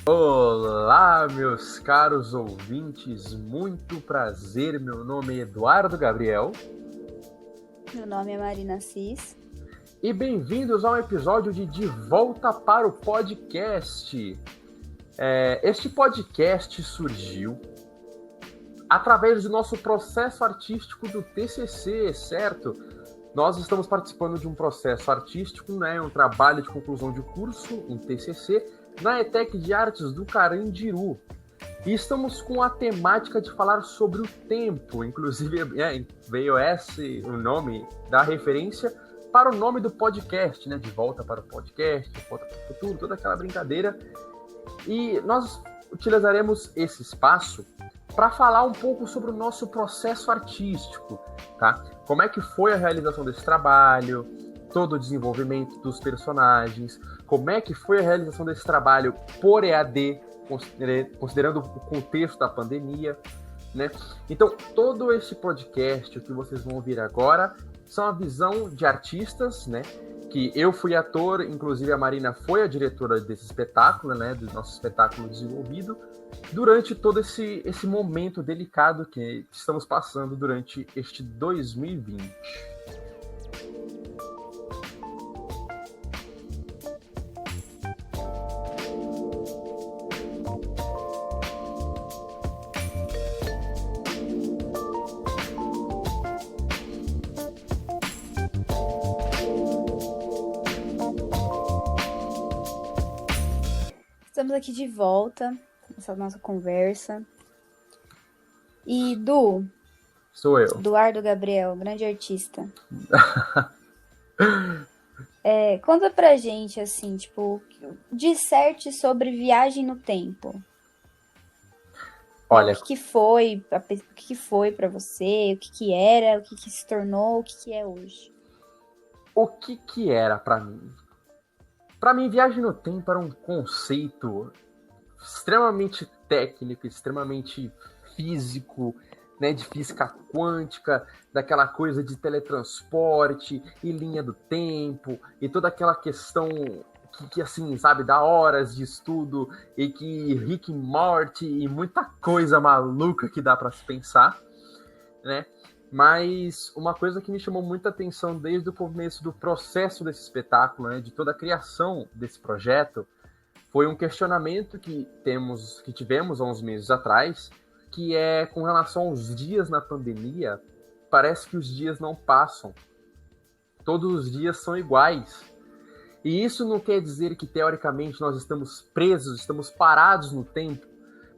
Olá, meus caros ouvintes, muito prazer. Meu nome é Eduardo Gabriel. Meu nome é Marina Cis. E bem-vindos a um episódio de Volta para o Podcast. Este podcast surgiu através do nosso processo artístico do TCC, certo? Nós estamos participando de um processo artístico, um trabalho de conclusão de curso, um TCC, na ETEC de Artes do Carandiru. E estamos com a temática de falar sobre o tempo, inclusive veio o nome da referência para o nome do podcast, de volta para o podcast, de volta para o futuro, toda aquela brincadeira. E nós utilizaremos esse espaço para falar um pouco sobre o nosso processo artístico, tá? Como é que foi a realização desse trabalho, todo o desenvolvimento dos personagens, como é que foi a realização desse trabalho por EAD, considerando o contexto da pandemia, né? Então, todo esse podcast, o que vocês vão ouvir agora, são a visão de artistas, né? Que eu fui ator, inclusive a Marina foi a diretora desse espetáculo, né? Do nosso espetáculo desenvolvido, durante todo esse momento delicado que estamos passando durante este 2020. Estamos aqui de volta nessa nossa conversa. E Du, Sou eu. Eduardo Gabriel, grande artista. Conta pra gente, assim, disserte sobre viagem no tempo. Olha, o que foi pra você, o que era, o que se tornou, o que é hoje? O que era pra mim? Para mim, viagem no tempo era um conceito extremamente técnico, extremamente físico, né, de física quântica, daquela coisa de teletransporte e linha do tempo, e toda aquela questão que assim, sabe, dá horas de estudo, e que Rick e Morty e muita coisa maluca que dá para se pensar, né? Mas uma coisa que me chamou muita atenção desde o começo do processo desse espetáculo, né, de toda a criação desse projeto, foi um questionamento que tivemos há uns meses atrás, que é com relação aos dias na pandemia. Parece que os dias não passam. Todos os dias são iguais. E isso não quer dizer que, teoricamente, nós estamos presos, estamos parados no tempo,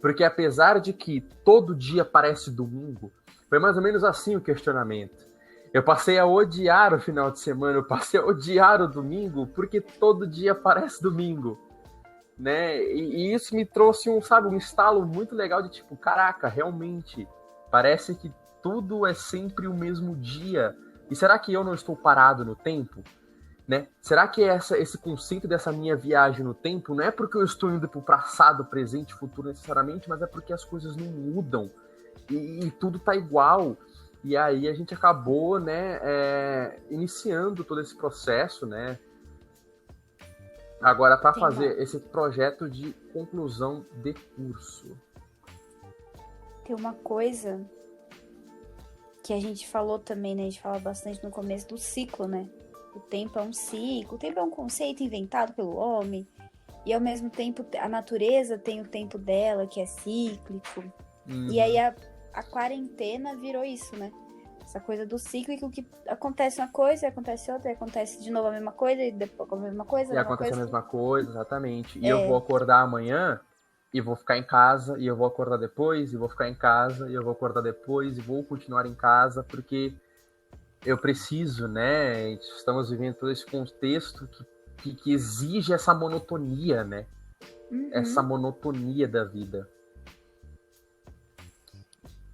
porque apesar de que todo dia parece domingo, foi mais ou menos assim o questionamento. Eu passei a odiar o final de semana, eu passei a odiar o domingo, porque todo dia parece domingo, né? E isso me trouxe um estalo muito legal de tipo, caraca, realmente, parece que tudo é sempre o mesmo dia. E será que eu não estou parado no tempo? Né? Será que esse conceito dessa minha viagem no tempo não é porque eu estou indo para o passado, presente, futuro necessariamente, mas é porque as coisas não mudam e tudo tá igual. E aí a gente acabou, iniciando todo esse processo, né? Agora para fazer esse projeto de conclusão de curso. Tem uma coisa que a gente falou também, né? A gente fala bastante no começo do ciclo, né? O tempo é um ciclo, o tempo é um conceito inventado pelo homem, e ao mesmo tempo a natureza tem o tempo dela, que é cíclico. E aí a quarentena virou isso, né? Essa coisa do cíclico, que acontece uma coisa, acontece outra, e acontece de novo a mesma coisa, e depois a mesma coisa. E acontece a mesma coisa, exatamente. E eu vou acordar amanhã e vou ficar em casa, e eu vou acordar depois, e vou ficar em casa, e eu vou acordar depois, e vou continuar em casa, porque eu preciso, né? Estamos vivendo todo esse contexto que exige essa monotonia, né? Uhum. Essa monotonia da vida.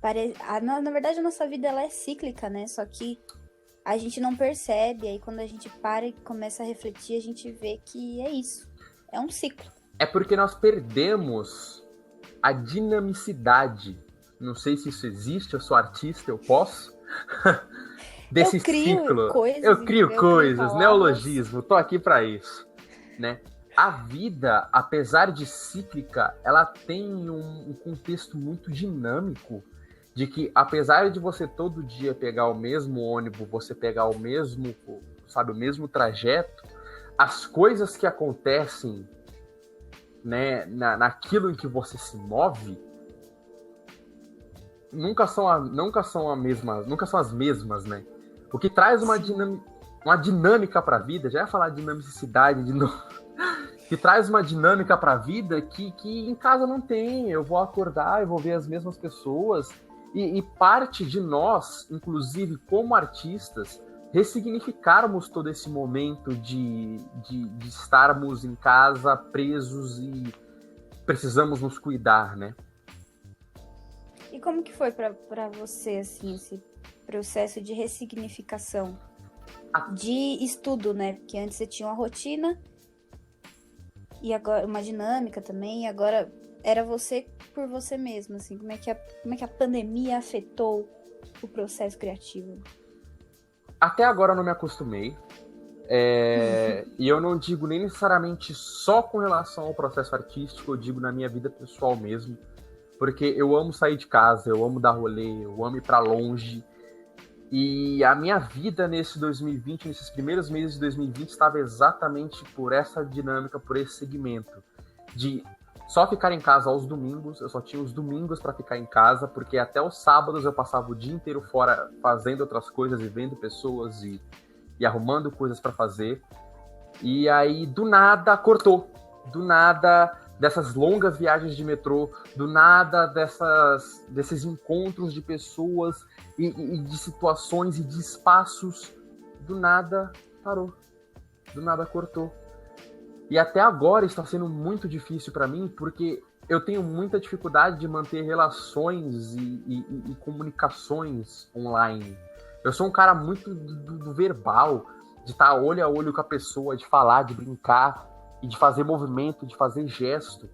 Na verdade, a nossa vida ela é cíclica, né? Só que a gente não percebe. Aí quando a gente para e começa a refletir, a gente vê que é isso. É um ciclo. É porque nós perdemos a dinamicidade. Não sei se isso existe, eu sou artista, eu posso. Desse ciclo. Eu crio coisas, neologismo, tô aqui para isso, né? a vida, apesar de cíclica, ela tem um contexto muito dinâmico de que, apesar de você todo dia pegar o mesmo ônibus, você pegar o mesmo, sabe, o mesmo trajeto, as coisas que acontecem, né, naquilo em que você se move, nunca são as mesmas, né? O que traz uma dinâmica para a vida, já ia falar de dinamicidade de novo, que traz uma dinâmica para a vida que em casa não tem. Eu vou acordar, eu vou ver as mesmas pessoas, e parte de nós, inclusive como artistas, ressignificarmos todo esse momento de estarmos em casa presos e precisamos nos cuidar, né? E como que foi para você, assim, esse processo de ressignificação? De estudo, né? Porque antes você tinha uma rotina e agora uma dinâmica também, e agora era você por você mesmo, assim. Como é que a pandemia afetou o processo criativo? Até agora eu não me acostumei. E eu não digo nem necessariamente só com relação ao processo artístico, eu digo na minha vida pessoal mesmo. Porque eu amo sair de casa, eu amo dar rolê, eu amo ir pra longe. E a minha vida nesse 2020, nesses primeiros meses de 2020, estava exatamente por essa dinâmica, por esse segmento. De só ficar em casa aos domingos, eu só tinha os domingos para ficar em casa, porque até os sábados eu passava o dia inteiro fora fazendo outras coisas e vendo pessoas e arrumando coisas para fazer. E aí, do nada, cortou. Do nada, dessas longas viagens de metrô, do nada, desses encontros de pessoas e de situações e de espaços, do nada parou. Do nada cortou. E até agora está sendo muito difícil para mim, porque eu tenho muita dificuldade de manter relações e comunicações online. Eu sou um cara muito do verbal, de estar olho a olho com a pessoa, de falar, de brincar, e de fazer movimento, de fazer gesto.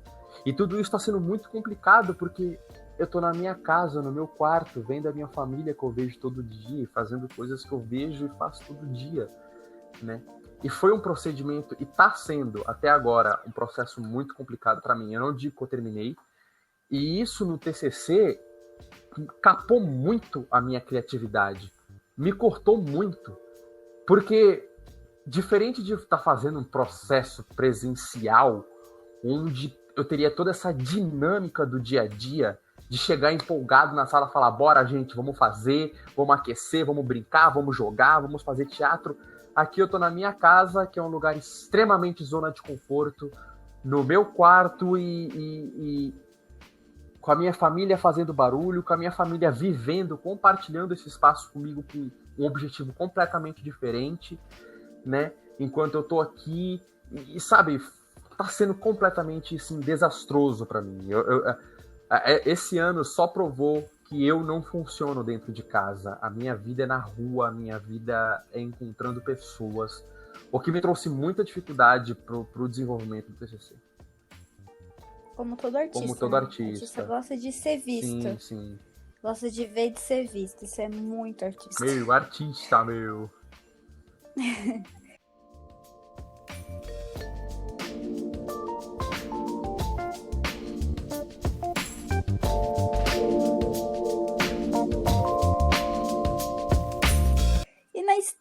E tudo isso está sendo muito complicado, porque eu tô na minha casa, no meu quarto, vendo a minha família que eu vejo todo dia, fazendo coisas que eu vejo e faço todo dia, né? E foi um procedimento, e está sendo até agora um processo muito complicado para mim. Eu não digo que eu terminei. E isso no TCC capou muito a minha criatividade. Me cortou muito. Porque, diferente de estar fazendo um processo presencial, onde eu teria toda essa dinâmica do dia a dia, de chegar empolgado na sala e falar: bora, gente, vamos fazer, vamos aquecer, vamos brincar, vamos jogar, vamos fazer teatro. Aqui eu tô na minha casa, que é um lugar extremamente zona de conforto, no meu quarto e com a minha família fazendo barulho, com a minha família vivendo, compartilhando esse espaço comigo com um objetivo completamente diferente, né? Enquanto eu tô aqui sabe, tá sendo completamente assim, desastroso para mim. Esse ano só provou que eu não funciono dentro de casa. A minha vida é na rua, a minha vida é encontrando pessoas, o que me trouxe muita dificuldade pro desenvolvimento do TCC. Como todo artista, Como todo né? artista. O artista gosta de ser visto. Sim, sim. Gosta de ver e de ser visto. Isso é muito artista. Meu, artista, meu.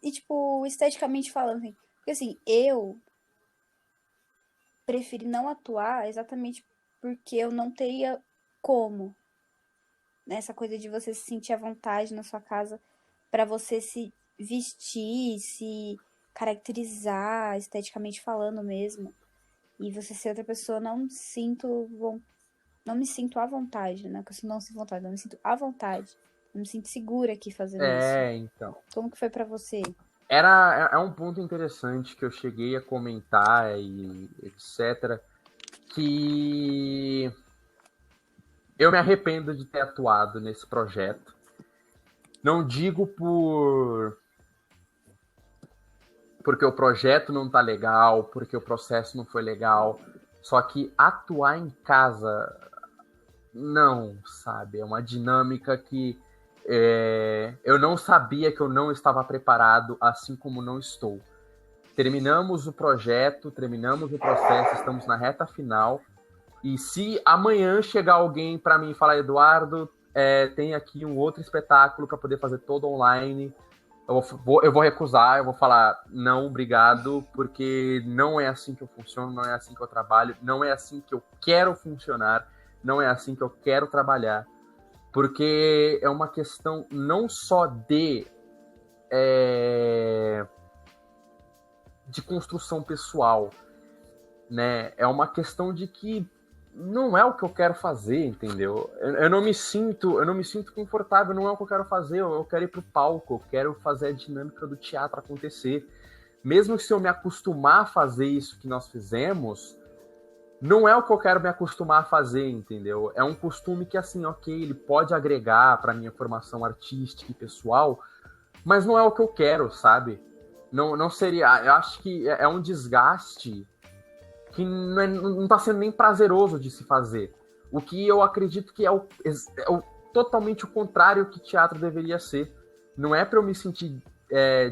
E, tipo, esteticamente falando, assim, porque assim, eu preferi não atuar exatamente porque eu não teria como. Nessa coisa de você se sentir à vontade na sua casa para você se vestir, se caracterizar, esteticamente falando mesmo. E você ser outra pessoa, não me sinto à vontade, né? Que eu não sinto vontade, não me sinto à vontade. Eu me sinto segura aqui fazendo isso. Então. Como que foi para você? É um ponto interessante que eu cheguei a comentar e etc. Que eu me arrependo de ter atuado nesse projeto. Não digo porque o projeto não tá legal, porque o processo não foi legal. Só que atuar em casa, não, sabe? É uma dinâmica que eu não sabia que eu não estava preparado, assim como não estou. terminamos o projeto, terminamos o processo, estamos na reta final. E se amanhã chegar alguém para mim e falar, Eduardo, tem aqui um outro espetáculo para poder fazer todo online, eu vou recusar, eu vou falar, não, obrigado, porque não é assim que eu funciono, não é assim que eu trabalho, não é assim que eu quero funcionar, não é assim que eu quero trabalhar. Porque é uma questão não só de construção pessoal, né? É uma questão de que não é o que eu quero fazer, entendeu? Eu não me sinto confortável, não é o que eu quero fazer, eu quero ir pro palco, eu quero fazer a dinâmica do teatro acontecer. Mesmo se eu me acostumar a fazer isso que nós fizemos, não é o que eu quero me acostumar a fazer, entendeu? É um costume que, assim, ok, ele pode agregar para minha formação artística e pessoal, mas não é o que eu quero, sabe? Não seria... Eu acho que é um desgaste que não tá sendo nem prazeroso de se fazer. O que eu acredito que é totalmente o contrário que teatro deveria ser. Não é para eu me sentir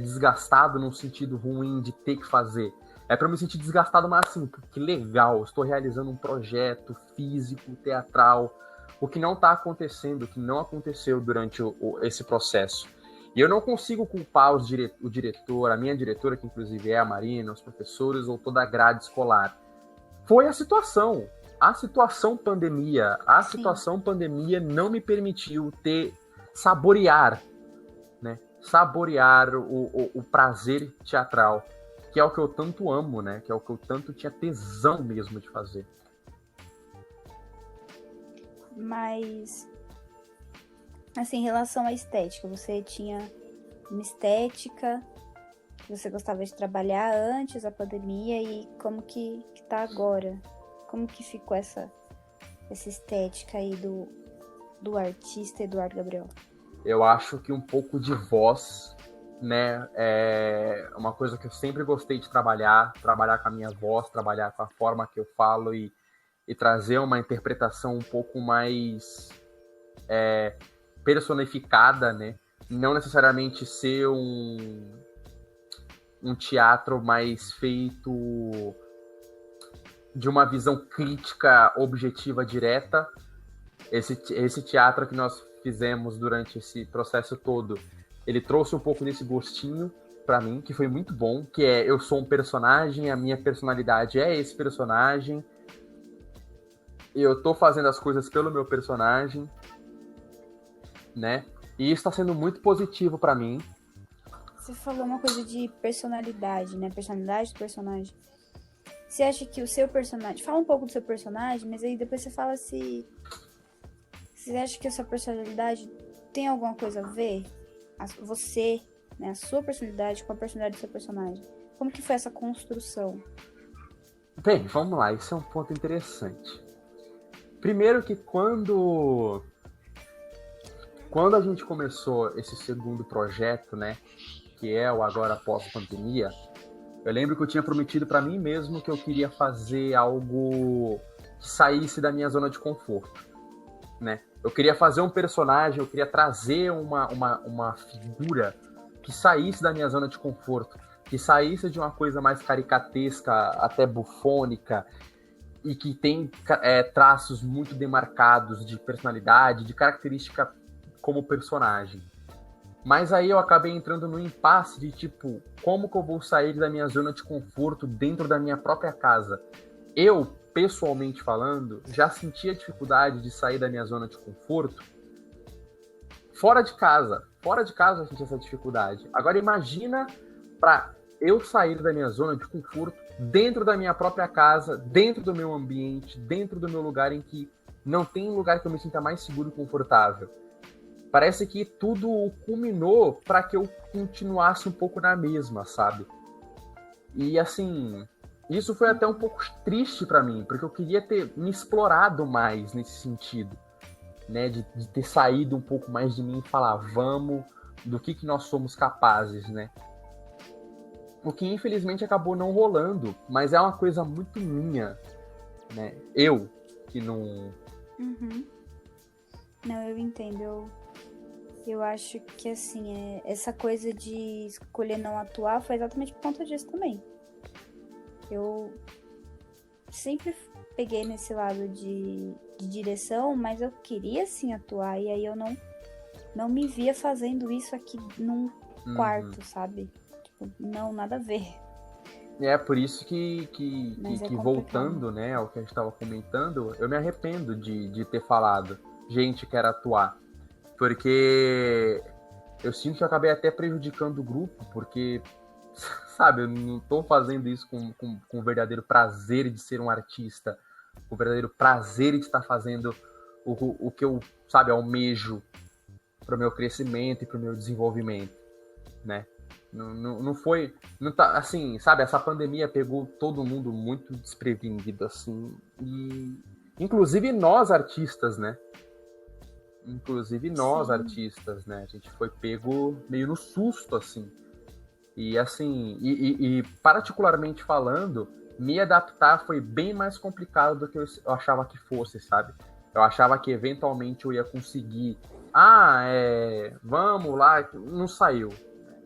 desgastado num sentido ruim de ter que fazer. É para eu me sentir desgastado, mas assim, que legal, estou realizando um projeto físico, teatral, o que não está acontecendo, o que não aconteceu durante esse processo. E eu não consigo culpar o diretor, a minha diretora, que inclusive é a Marina, os professores ou toda a grade escolar. Foi a situação pandemia. A situação pandemia não me permitiu saborear, né? Saborear o prazer teatral, que é o que eu tanto amo, né? Que é o que eu tanto tinha tesão mesmo de fazer. Mas, assim, em relação à estética, você tinha uma estética que você gostava de trabalhar antes da pandemia e como que tá agora? Como que ficou essa estética aí do artista Eduardo Gabriel? Eu acho que um pouco de voz, né, é uma coisa que eu sempre gostei de trabalhar com a minha voz, trabalhar com a forma que eu falo e trazer uma interpretação um pouco mais personificada, né? Não necessariamente ser um teatro mais feito de uma visão crítica, objetiva, direta. Esse teatro que nós fizemos durante esse processo todo, ele trouxe um pouco desse gostinho para mim, que foi muito bom, que é eu sou um personagem, a minha personalidade é esse personagem, eu tô fazendo as coisas pelo meu personagem, né? E isso está sendo muito positivo para mim. Você falou uma coisa de personalidade, né? Personalidade do personagem. Você acha que o seu personagem... Fala um pouco do seu personagem, mas aí depois você fala se... Você acha que a sua personalidade tem alguma coisa a ver? Você, né? A sua personalidade com a personalidade do seu personagem. Como que foi essa construção? Bem, vamos lá. Isso é um ponto interessante. Primeiro que quando a gente começou esse segundo projeto, né? Que é o Agora Após a Pandemia, eu lembro que eu tinha prometido para mim mesmo que eu queria fazer algo que saísse da minha zona de conforto, né? Eu queria fazer um personagem, eu queria trazer uma figura que saísse da minha zona de conforto, que saísse de uma coisa mais caricatesca, até bufônica, e que tem traços muito demarcados de personalidade, de característica como personagem. Mas aí eu acabei entrando no impasse de tipo, como que eu vou sair da minha zona de conforto dentro da minha própria casa? Eu, pessoalmente falando, já sentia dificuldade de sair da minha zona de conforto fora de casa. Fora de casa eu sentia essa dificuldade. Agora imagina para eu sair da minha zona de conforto dentro da minha própria casa, dentro do meu ambiente, dentro do meu lugar em que não tem lugar que eu me sinta mais seguro e confortável. Parece que tudo culminou para que eu continuasse um pouco na mesma, sabe? E assim, isso foi até um pouco triste para mim, porque eu queria ter me explorado mais nesse sentido, né? De ter saído um pouco mais de mim e falar, vamos, do que nós somos capazes, né? O que infelizmente acabou não rolando, mas é uma coisa muito minha, né? Eu que não... Uhum. Não, eu entendo. Eu acho que, assim, essa coisa de escolher não atuar foi exatamente por conta disso também. Eu sempre peguei nesse lado de direção, mas eu queria, sim, atuar. E aí eu não me via fazendo isso aqui num quarto, sabe? Tipo, não, nada a ver. É por isso que Mas é voltando, complicado. né, ao que a gente estava comentando, eu me arrependo de ter falado, gente, quer atuar. Porque eu sinto que eu acabei até prejudicando o grupo, porque, sabe, eu não estou fazendo isso com o verdadeiro prazer de ser um artista, com o verdadeiro prazer de estar fazendo o que eu, sabe, almejo para o meu crescimento e para o meu desenvolvimento, né? Não foi. Não tá, assim, sabe, essa pandemia pegou todo mundo muito desprevenido, assim. E. Inclusive nós artistas, né? Inclusive nós Sim. artistas, né? A gente foi pego meio no susto, assim. E assim, e particularmente falando, me adaptar foi bem mais complicado do que eu achava que fosse, sabe? Eu achava que eventualmente eu ia conseguir. Vamos lá. Não saiu.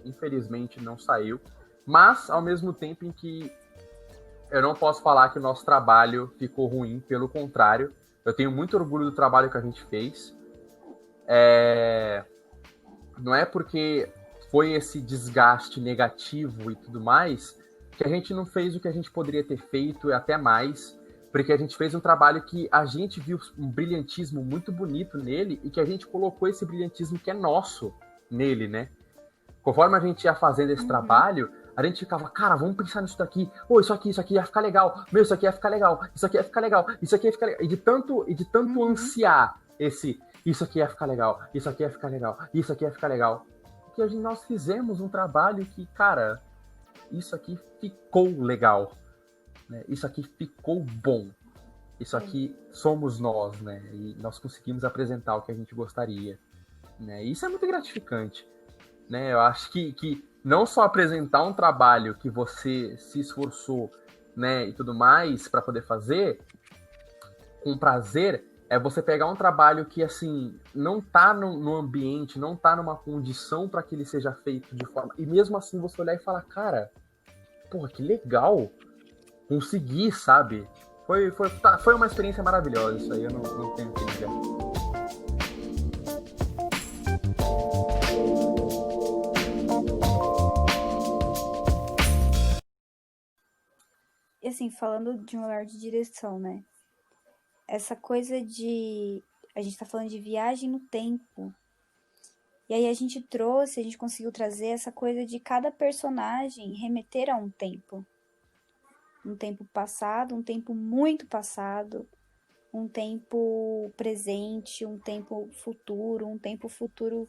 Infelizmente não saiu. Mas, ao mesmo tempo em que eu não posso falar que o nosso trabalho ficou ruim, pelo contrário, eu tenho muito orgulho do trabalho que a gente fez. Não é porque foi esse desgaste negativo e tudo mais que a gente não fez o que a gente poderia ter feito e até mais, porque a gente fez um trabalho que a gente viu um brilhantismo muito bonito nele e que a gente colocou esse brilhantismo que é nosso nele, né? Conforme a gente ia fazendo esse trabalho, a gente ficava, cara, vamos pensar nisso daqui. Pô, isso aqui ia ficar legal. Meu, isso aqui ia ficar legal. Isso aqui ia ficar legal. Isso aqui ia ficar legal. E de tanto ansiar isso aqui ia ficar legal. Isso aqui ia ficar legal. Isso aqui ia ficar legal. Porque nós fizemos um trabalho que, cara, isso aqui ficou legal. Né? Isso aqui ficou bom. Isso aqui somos nós, né? E nós conseguimos apresentar o que a gente gostaria. Né? E isso é muito gratificante. Né? Eu acho que não só apresentar um trabalho que você se esforçou, né, e tudo mais para poder fazer com prazer, é você pegar um trabalho que assim não tá no ambiente, não tá numa condição para que ele seja feito de forma, e mesmo assim você olhar e falar, cara, porra, que legal, consegui, sabe? Foi uma experiência maravilhosa, isso aí eu não tenho o que dizer. E assim, falando de um olhar de direção, né? Essa coisa de. A gente tá falando de viagem no tempo. E aí a gente conseguiu trazer essa coisa de cada personagem remeter a um tempo. Um tempo passado, um tempo muito passado, um tempo presente, um tempo futuro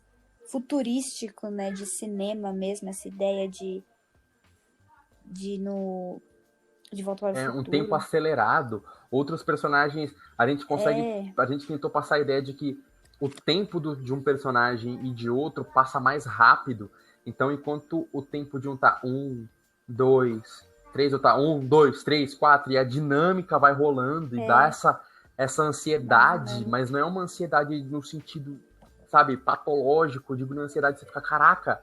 futurístico, né? De cinema mesmo, essa ideia de no de Volta para o Um tempo Futuro. acelerado. Outros personagens, a gente tentou passar a ideia de que o tempo de um personagem e de outro passa mais rápido. Então, enquanto o tempo de um tá 1, 2, 3, outro tá 1, 2, 3, 4, e a dinâmica vai rolando e dá essa ansiedade, mas não é uma ansiedade no sentido, sabe, patológico. Eu digo na ansiedade, você fica, caraca,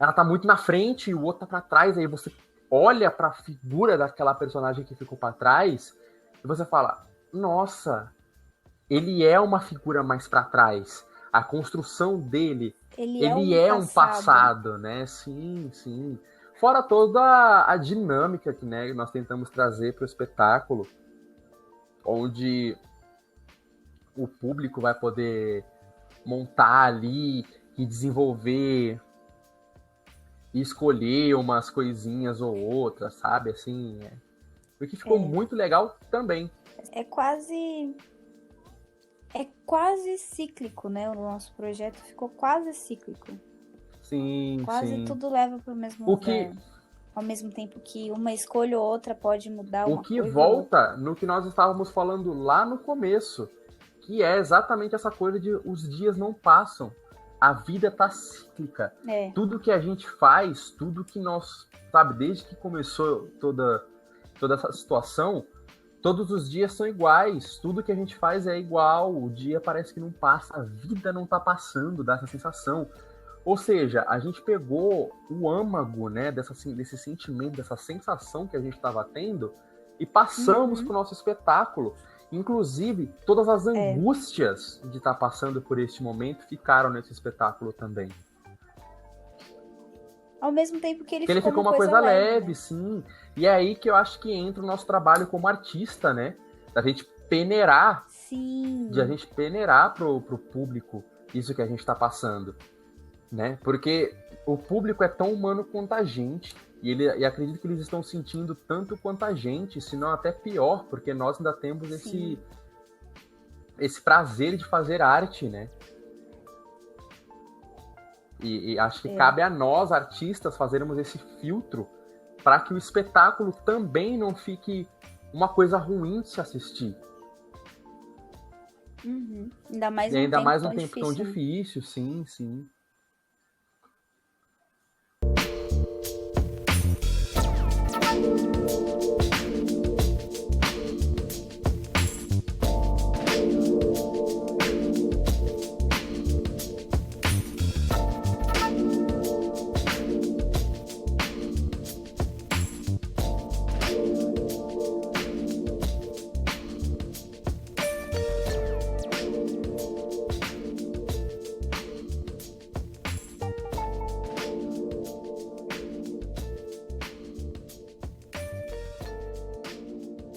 ela tá muito na frente e o outro tá pra trás, aí você olha para a figura daquela personagem que ficou para trás e você fala, nossa, ele é uma figura mais para trás. A construção dele, ele é um passado, né? Sim, sim. Fora toda a dinâmica que, né, nós tentamos trazer para o espetáculo, onde o público vai poder montar ali e desenvolver e escolher umas coisinhas ou outras, sabe? Assim, o que ficou muito legal também. É quase cíclico, né? O nosso projeto ficou quase cíclico. Sim, Quase sim. tudo leva para o mesmo lugar. Ao mesmo tempo que uma escolha ou outra pode mudar uma coisa. O que volta no que nós estávamos falando lá no começo, que é exatamente essa coisa de os dias não passam. A vida tá cíclica. Tudo que a gente faz, tudo que nós, sabe, desde que começou toda essa situação, Todos os dias são iguais, tudo que a gente faz é igual, o dia parece que não passa, a vida não tá passando, dá essa sensação. Ou seja, a gente pegou o âmago, né, desse sentimento, dessa sensação que a gente estava tendo e passamos para o nosso espetáculo. Inclusive, todas as angústias de estar passando por este momento ficaram nesse espetáculo também. Ao mesmo tempo que ele ficou uma coisa leve, né? Sim. E é aí que eu acho que entra o nosso trabalho como artista, né? Da gente peneirar. Sim. De a gente peneirar pro público isso que a gente tá passando, né? Porque o público é tão humano quanto a gente. E acredito que eles estão sentindo tanto quanto a gente, se não até pior, porque nós ainda temos esse prazer de fazer arte, né? E acho que cabe a nós, artistas, fazermos esse filtro para que o espetáculo também não fique uma coisa ruim de se assistir. Ainda mais num tempo tão difícil, sim.